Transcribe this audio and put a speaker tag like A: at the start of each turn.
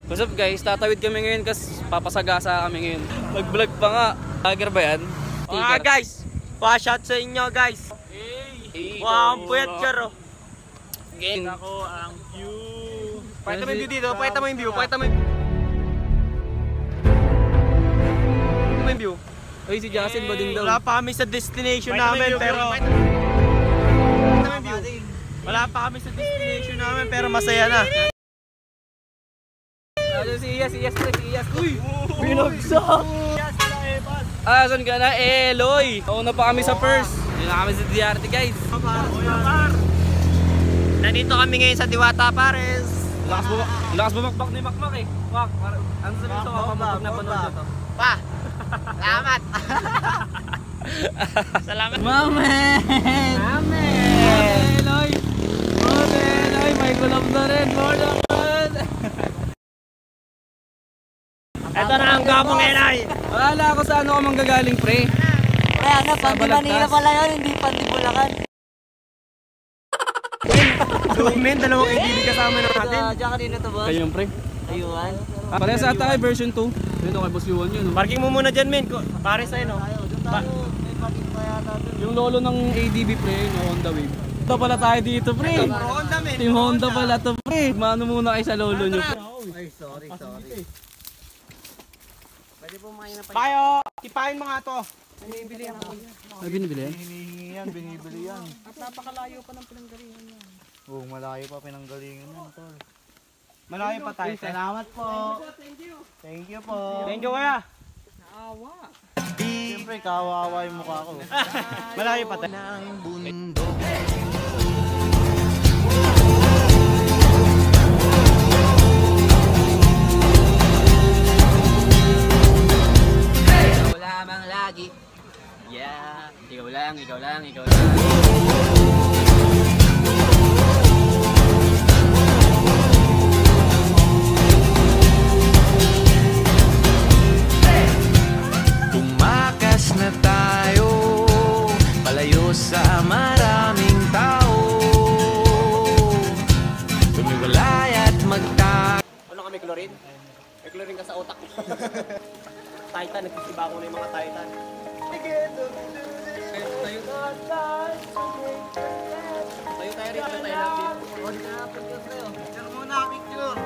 A: What's up guys, tatawid kami ngayon kasi papasagasa kami ngayon. Mag-vlog pa nga. Tiger ba yan?
B: Mga guys, pa-shot sa inyo guys. Wow, puyat charo.
A: Again.
B: Ako ang view. Pakita mo yung view dito, pakita mo yung view, pakita mo yung view.
A: Uy, si Justin ba din daw?
B: Wala pa kami sa destination namin pero wala pa kami sa destination namin pero masaya na.
A: Si Iyas. Uy! Binagsak! Saan ka na? Eloy! Nauna pa kami sa first. Yun na kami sa DRT guys.
B: Nandito kami ngayon sa Diwata Pares.
A: Lakas bumakbak ni Makmak eh. Mak, ano sabihin sa kapamabag na panood nyo to?
B: Pa! Salamat! Salamat!
A: Mamen! Eloy! Eloy! May gulab na rin! More naman!
B: Ito na ang gabong enay!
A: Wala ako sa ano ka manggagaling pre.
C: Kaya na, Pandi Manila pala yun, hindi Pandi Bulacan.
B: Men, dalawang ADB kasama na natin.
C: Diyan kanina to boss?
A: Kayo yung pre.
C: Ayuan.
A: Parehas ata kay version 2. Dito kay Boss Yuan yun.
B: Parking mo muna dyan, men. Pare sa'yo, no?
C: May parking pa yata dun.
A: Yung lolo ng ADB pre, no Honda Wave. Ito pala tayo dito pre.
B: Honda, men.
A: Team Honda pala to pre. Mano muna kayo sa lolo nyo.
C: Ay, sorry. Pwede po makina pa.
B: Tayo, kipain mo nga to.
C: Binibili ako.
A: Ay, binibili yan?
D: Binibili yan.
C: At napakalayo pa ng pinanggalingan yan.
D: Oo, malayo pa pinanggalingan yan, tol.
B: Malayo pa tayo.
D: Salamat po. Thank you po.
B: Thank you, kuya.
C: Naawa.
D: Siyempre, kawawa yung mukha ko.
B: Malayo pa tayo.
A: Lamang lagi. Yeah. Ikaw lang.
E: Tumakas na tayo, palayo sa maraming tao. Tumiwalay at
B: Ano kami, chlorine? May chlorine ka sa utak. Titan, nagsisiba ko na yung mga Titan. Tayo tayo rin, tayo lang dito.
C: O, di ka na pagkas tayo.
B: Picture muna, picture.